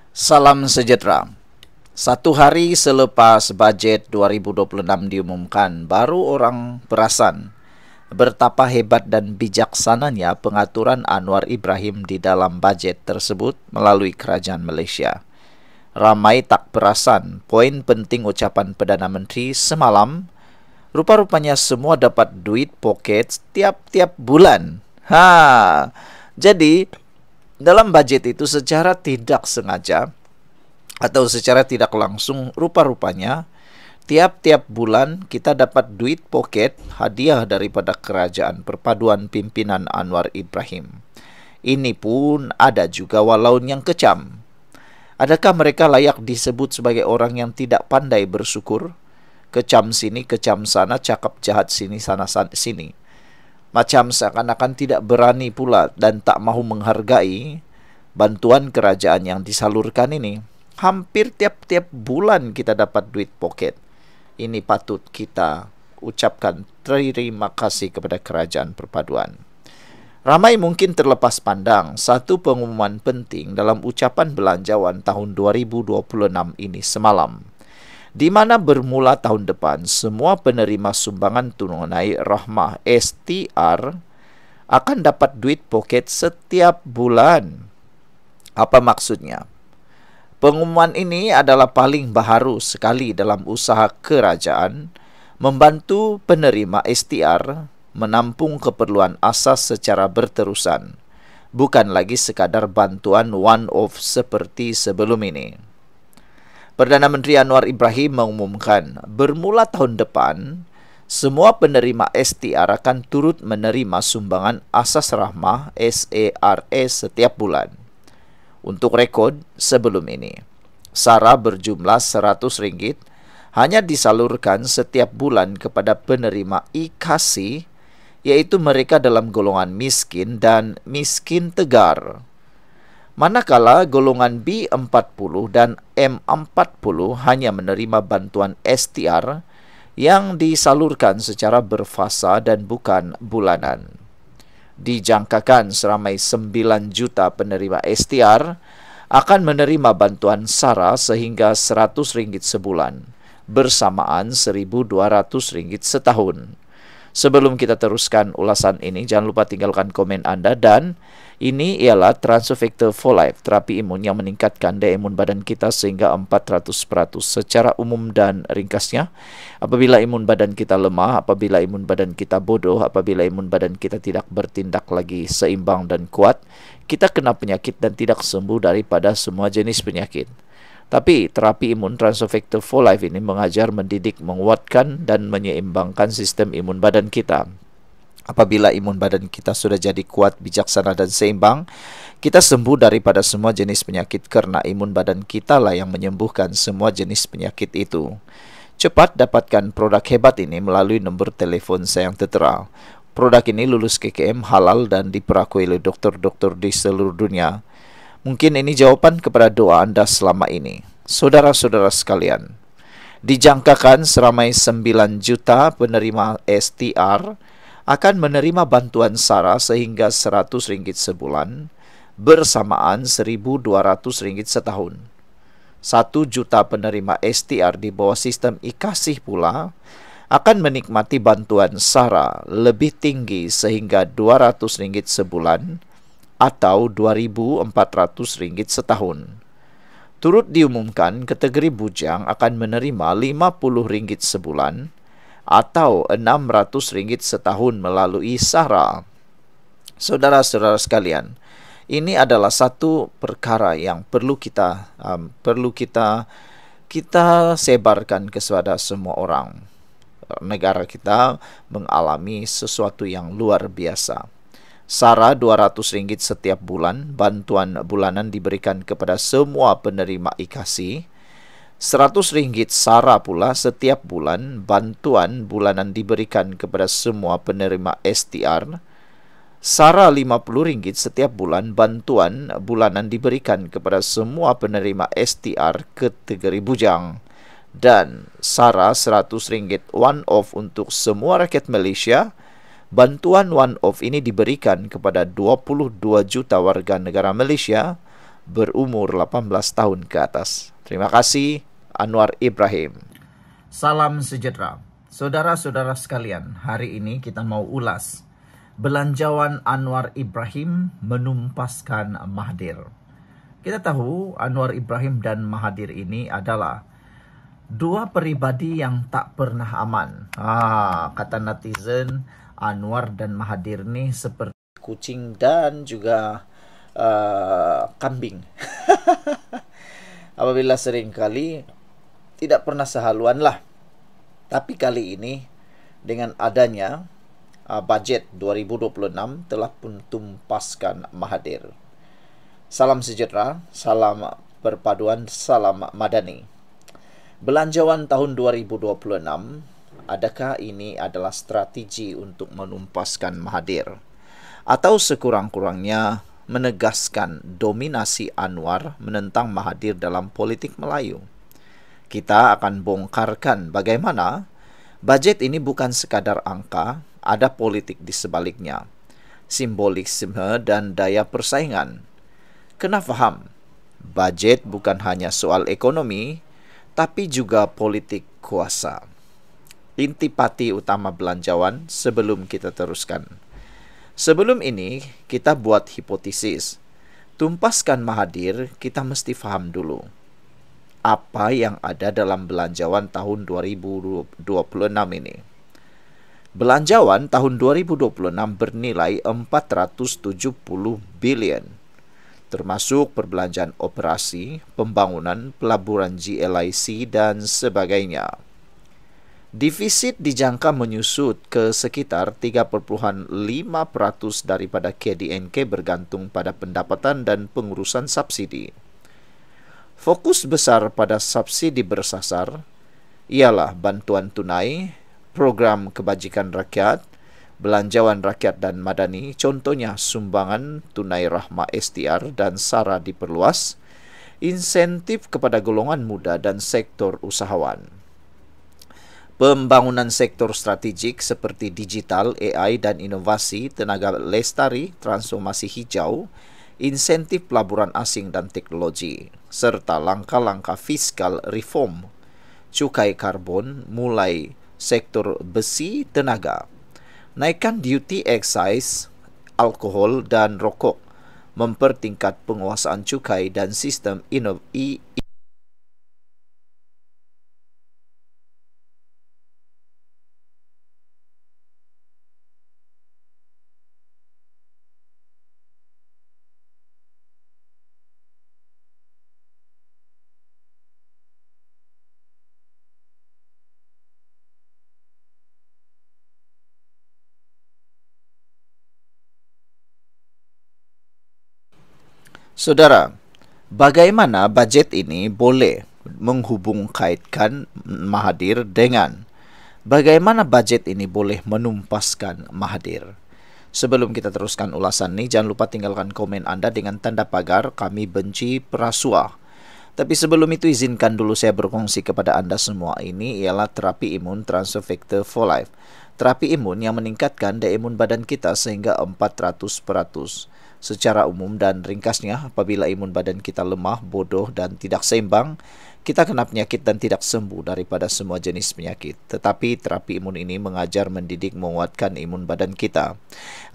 Salam sejahtera. Satu hari selepas bajet 2026 diumumkan, baru orang perasan betapa hebat dan bijaksananya pengaturan Anwar Ibrahim di dalam bajet tersebut melalui kerajaan Malaysia. Ramai tak perasan poin penting ucapan Perdana Menteri semalam. Rupa-rupanya semua dapat duit poket tiap-tiap bulan. Jadi dalam bajet itu secara tidak sengaja atau secara tidak langsung, rupa-rupanya tiap-tiap bulan kita dapat duit poket hadiah daripada kerajaan perpaduan pimpinan Anwar Ibrahim. Ini pun ada juga walaun yang kecam. Adakah mereka layak disebut sebagai orang yang tidak pandai bersyukur? Kecam sini, kecam sana, cakap jahat sini, sana sini. Macam seakan-akan tidak berani pula dan tak mahu menghargai bantuan kerajaan yang disalurkan ini. Hampir tiap-tiap bulan kita dapat duit poket. Ini patut kita ucapkan terima kasih kepada kerajaan perpaduan. Ramai mungkin terlepas pandang satu pengumuman penting dalam ucapan belanjawan tahun 2026 ini semalam, di mana bermula tahun depan semua penerima sumbangan tunai rahmah STR akan dapat duit poket setiap bulan. Apa maksudnya? Pengumuman ini adalah paling baharu sekali dalam usaha kerajaan membantu penerima STR menampung keperluan asas secara berterusan, bukan lagi sekadar bantuan one-off seperti sebelum ini. Perdana Menteri Anwar Ibrahim mengumumkan bermula tahun depan, semua penerima STR akan turut menerima sumbangan asas rahmah SARS setiap bulan. Untuk rekod, sebelum ini, SARA berjumlah RM100 hanya disalurkan setiap bulan kepada penerima IKASI, yaitu mereka dalam golongan miskin dan miskin tegar. Manakala golongan B40 dan M40 hanya menerima bantuan STR yang disalurkan secara berfasa dan bukan bulanan. Dijangkakan seramai 9 juta penerima STR akan menerima bantuan SARA sehingga RM100 sebulan, bersamaan RM1.200 setahun. Sebelum kita teruskan ulasan ini, jangan lupa tinggalkan komen Anda. Dan ini ialah Transofector for Life, terapi imun yang meningkatkan daya imun badan kita sehingga 400% secara umum dan ringkasnya. Apabila imun badan kita lemah, apabila imun badan kita bodoh, apabila imun badan kita tidak bertindak lagi seimbang dan kuat, kita kena penyakit dan tidak sembuh daripada semua jenis penyakit. Tapi terapi imun Transofector for Life ini mengajar, mendidik, menguatkan dan menyeimbangkan sistem imun badan kita. Apabila imun badan kita sudah jadi kuat, bijaksana dan seimbang, kita sembuh daripada semua jenis penyakit karena imun badan kita lah yang menyembuhkan semua jenis penyakit itu. Cepat dapatkan produk hebat ini melalui nombor telefon saya yang tertera. Produk ini lulus KKM, halal dan diperakui oleh dokter-dokter di seluruh dunia. Mungkin ini jawaban kepada doa Anda selama ini. Saudara-saudara sekalian, dijangkakan seramai 9 juta penerima STR akan menerima bantuan SARA sehingga RM100 sebulan, bersamaan RM1.200 setahun. 1 juta penerima STR di bawah sistem IKASI pula akan menikmati bantuan SARA lebih tinggi sehingga RM200 sebulan atau RM2.400 setahun. Turut diumumkan kategori bujang akan menerima RM50 sebulan atau RM600 setahun melalui SARA. Saudara-saudara sekalian, ini adalah satu perkara yang perlu kita sebarkan kepada semua orang. Negara kita mengalami sesuatu yang luar biasa. SARA RM200 setiap bulan, bantuan bulanan diberikan kepada semua penerima IKASI. RM100 SARA pula setiap bulan, bantuan bulanan diberikan kepada semua penerima STR. SARA RM50 setiap bulan, bantuan bulanan diberikan kepada semua penerima STR kategori bujang. Dan SARA RM100 one-off untuk semua rakyat Malaysia. Bantuan one-off ini diberikan kepada 22 juta warga negara Malaysia berumur 18 tahun ke atas. Terima kasih, Anwar Ibrahim. Salam sejahtera. Saudara-saudara sekalian, hari ini kita mau ulas belanjawan Anwar Ibrahim menumpaskan Mahathir. Kita tahu Anwar Ibrahim dan Mahathir ini adalah dua pribadi yang tak pernah aman. Kata netizen, Anwar dan Mahathir ini seperti kucing dan juga kambing. Apabila seringkali tidak pernah sehaluan lah. Tapi kali ini dengan adanya budget 2026 telah pun tumpaskan Mahathir. Salam sejahtera, salam perpaduan, salam madani. Belanjawan tahun 2026, adakah ini adalah strategi untuk menumpaskan Mahathir? Atau sekurang-kurangnya menegaskan dominasi Anwar menentang Mahathir dalam politik Melayu? Kita akan bongkarkan bagaimana budget ini bukan sekadar angka, ada politik di sebaliknya, simbolisme dan daya persaingan. Kena faham, budget bukan hanya soal ekonomi, tapi juga politik kuasa. Intipati utama belanjawan sebelum kita teruskan. Sebelum ini, kita buat hipotesis. Tumpaskan Mahathir, kita mesti faham dulu apa yang ada dalam belanjawan tahun 2026 ini. Belanjawan tahun 2026 bernilai 470 bilion, termasuk perbelanjaan operasi, pembangunan, pelaburan GLIC, dan sebagainya. Defisit dijangka menyusut ke sekitar 3,5% daripada KDNK bergantung pada pendapatan dan pengurusan subsidi. Fokus besar pada subsidi bersasar ialah bantuan tunai, program kebajikan rakyat, belanjawan rakyat dan madani, contohnya sumbangan tunai rahma STR dan SARA diperluas, insentif kepada golongan muda dan sektor usahawan. Pembangunan sektor strategik seperti digital, AI dan inovasi, tenaga lestari, transformasi hijau, insentif pelaburan asing dan teknologi, serta langkah-langkah fiskal reform, cukai karbon mulai sektor besi tenaga, naikkan duty excise, alkohol dan rokok, mempertingkat penguasaan cukai dan sistem Saudara, bagaimana budget ini boleh menghubung-kaitkan Mahathir dengan bagaimana budget ini boleh menumpaskan Mahathir? Sebelum kita teruskan ulasan ini, jangan lupa tinggalkan komen Anda dengan tanda pagar kami benci perasuah. Tapi sebelum itu izinkan dulu saya berkongsi kepada Anda semua. Ini ialah terapi imun Transfer Factor for Life. Terapi imun yang meningkatkan daya imun badan kita sehingga 400%. Secara umum dan ringkasnya, apabila imun badan kita lemah, bodoh dan tidak seimbang, kita kena penyakit dan tidak sembuh daripada semua jenis penyakit. Tetapi terapi imun ini mengajar, mendidik, menguatkan imun badan kita.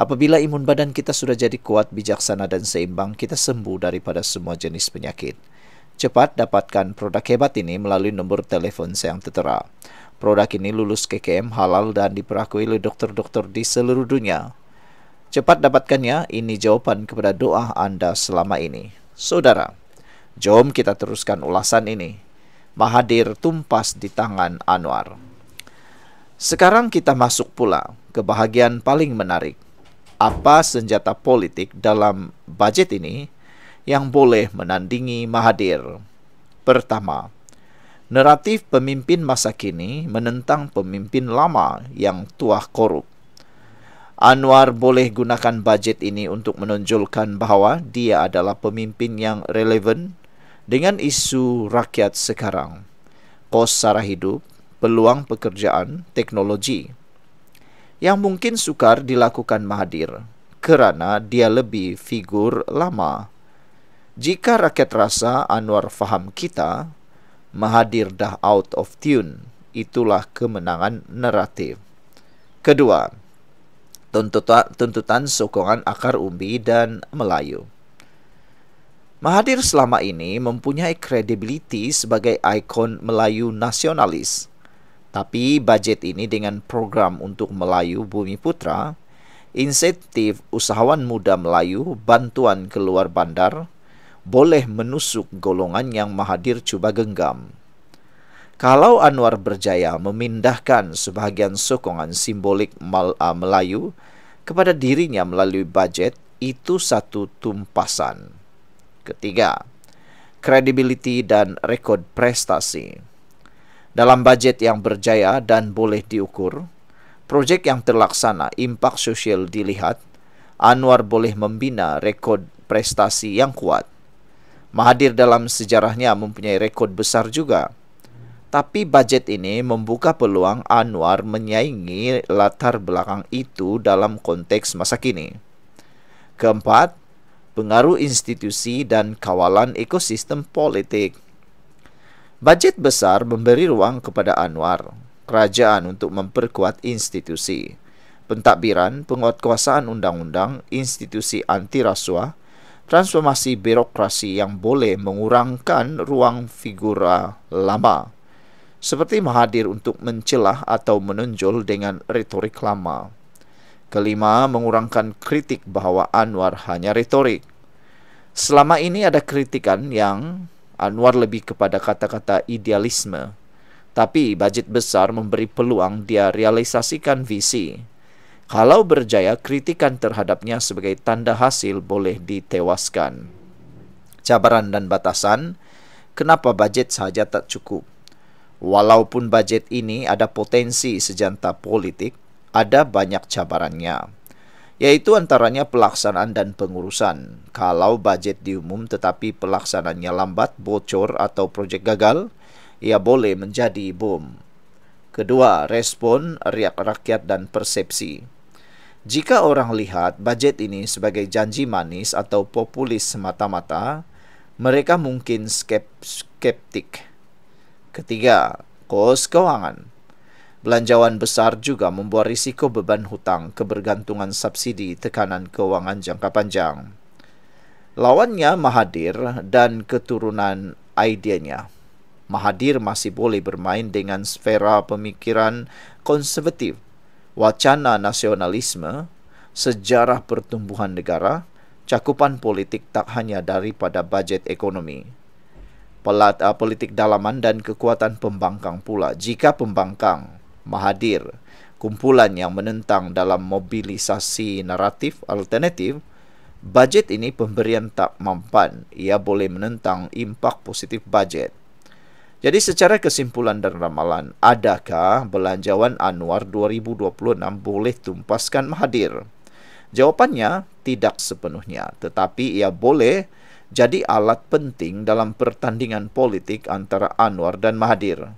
Apabila imun badan kita sudah jadi kuat, bijaksana dan seimbang, kita sembuh daripada semua jenis penyakit. Cepat dapatkan produk hebat ini melalui nombor telepon saya yang tertera. Produk ini lulus KKM, halal dan diperakui oleh dokter-dokter di seluruh dunia. Cepat dapatkannya, ini jawaban kepada doa Anda selama ini. Saudara, jom kita teruskan ulasan ini. Mahathir tumpas di tangan Anwar. Sekarang kita masuk pula ke bahagian paling menarik. Apa senjata politik dalam budget ini yang boleh menandingi Mahathir? Pertama, naratif pemimpin masa kini menentang pemimpin lama yang tuah korup. Anwar boleh gunakan budget ini untuk menonjolkan bahawa dia adalah pemimpin yang relevan dengan isu rakyat sekarang, kos sara hidup, peluang pekerjaan, teknologi, yang mungkin sukar dilakukan Mahathir kerana dia lebih figur lama. Jika rakyat rasa Anwar faham kita, Mahathir dah out of tune. Itulah kemenangan naratif. Kedua, tuntutan sokongan akar umbi dan Melayu. Mahathir selama ini mempunyai kredibiliti sebagai ikon Melayu nasionalis. Tapi bajet ini dengan program untuk Melayu Bumi Putra, insentif usahawan muda Melayu, bantuan keluar bandar, boleh menusuk golongan yang Mahathir cuba genggam. Kalau Anwar berjaya memindahkan sebahagian sokongan simbolik Melayu kepada dirinya melalui bajet, itu satu tumpasan. Ketiga, kredibiliti dan rekod prestasi. Dalam bajet yang berjaya dan boleh diukur, projek yang terlaksana, impak sosial dilihat, Anwar boleh membina rekod prestasi yang kuat. Mahathir dalam sejarahnya mempunyai rekod besar juga. Tapi bajet ini membuka peluang Anwar menyaingi latar belakang itu dalam konteks masa kini. Keempat, pengaruh institusi dan kawalan ekosistem politik. Bajet besar memberi ruang kepada Anwar, kerajaan untuk memperkuat institusi, pentadbiran, penguatkuasaan undang-undang, institusi anti rasuah, transformasi birokrasi yang boleh mengurangkan ruang figura lama, seperti Mahathir untuk mencelah atau menonjol dengan retorik lama. Kelima, mengurangkan kritik bahawa Anwar hanya retorik. Selama ini ada kritikan yang Anwar lebih kepada kata-kata idealisme, tapi bajet besar memberi peluang dia realisasikan visi. Kalau berjaya, kritikan terhadapnya sebagai tanda hasil boleh ditewaskan. Cabaran dan batasan, kenapa bajet sahaja tak cukup? Walaupun bajet ini ada potensi sejanta politik, ada banyak cabarannya, yaitu antaranya pelaksanaan dan pengurusan. Kalau bajet diumum tetapi pelaksanaannya lambat, bocor atau projek gagal, ia boleh menjadi bom. Kedua, respon riak rakyat dan persepsi. Jika orang lihat bajet ini sebagai janji manis atau populis semata-mata, mereka mungkin skeptik. Ketiga, kos keuangan. Belanjawan besar juga membuat risiko beban hutang, kebergantungan subsidi, tekanan keuangan jangka panjang. Lawannya Mahathir dan keturunan idenya. Mahathir masih boleh bermain dengan sfera pemikiran konservatif, wacana nasionalisme, sejarah pertumbuhan negara, cakupan politik tak hanya daripada bajet ekonomi, politik dalaman dan kekuatan pembangkang pula. Jika pembangkang Mahathir, kumpulan yang menentang dalam mobilisasi naratif alternatif, bajet ini pemberian tak mampan. Ia boleh menentang impak positif bajet. Jadi secara kesimpulan dan ramalan, adakah belanjawan Anwar 2026 boleh tumpaskan Mahathir? Jawapannya, tidak sepenuhnya. Tetapi ia boleh jadi alat penting dalam pertandingan politik antara Anwar dan Mahathir.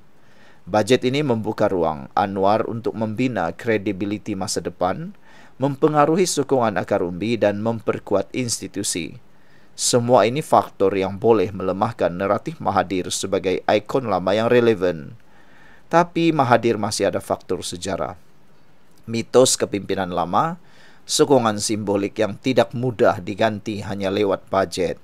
Bajet ini membuka ruang Anwar untuk membina kredibiliti masa depan, mempengaruhi sokongan akar umbi dan memperkuat institusi. Semua ini faktor yang boleh melemahkan naratif Mahathir sebagai ikon lama yang relevan. Tapi Mahathir masih ada faktor sejarah. Mitos kepimpinan lama, sokongan simbolik yang tidak mudah diganti hanya lewat bajet.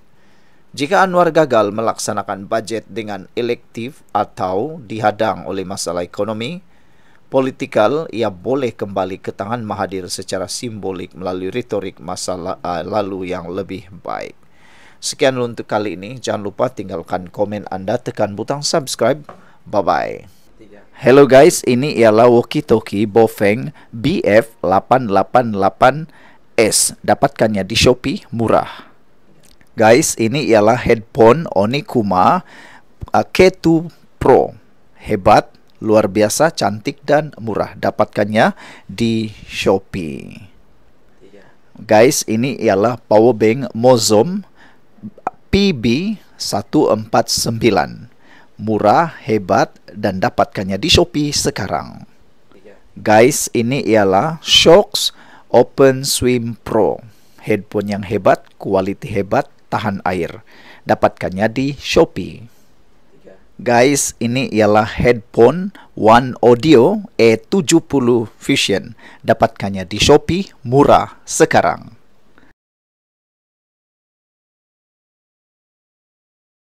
Jika Anwar gagal melaksanakan bajet dengan elektif atau dihadang oleh masalah ekonomi, politikal, ia boleh kembali ke tangan Mahathir secara simbolik melalui retorik masa lalu yang lebih baik. Sekian untuk kali ini. Jangan lupa tinggalkan komen anda, tekan butang subscribe. Bye-bye. Hello guys, ini ialah walkie-talkie Bofeng BF888S. Dapatkannya di Shopee, murah. Guys, ini ialah headphone Onikuma K2 Pro. Hebat, luar biasa, cantik dan murah. Dapatkannya di Shopee. Guys, ini ialah power bank Mozom PB149. Murah, hebat dan dapatkannya di Shopee sekarang. Guys, ini ialah Shokz Open Swim Pro. Headphone yang hebat, kualiti hebat, tahan air. Dapatkannya di Shopee. Guys, ini ialah headphone One Audio E70 Fusion. Dapatkannya di Shopee, murah sekarang.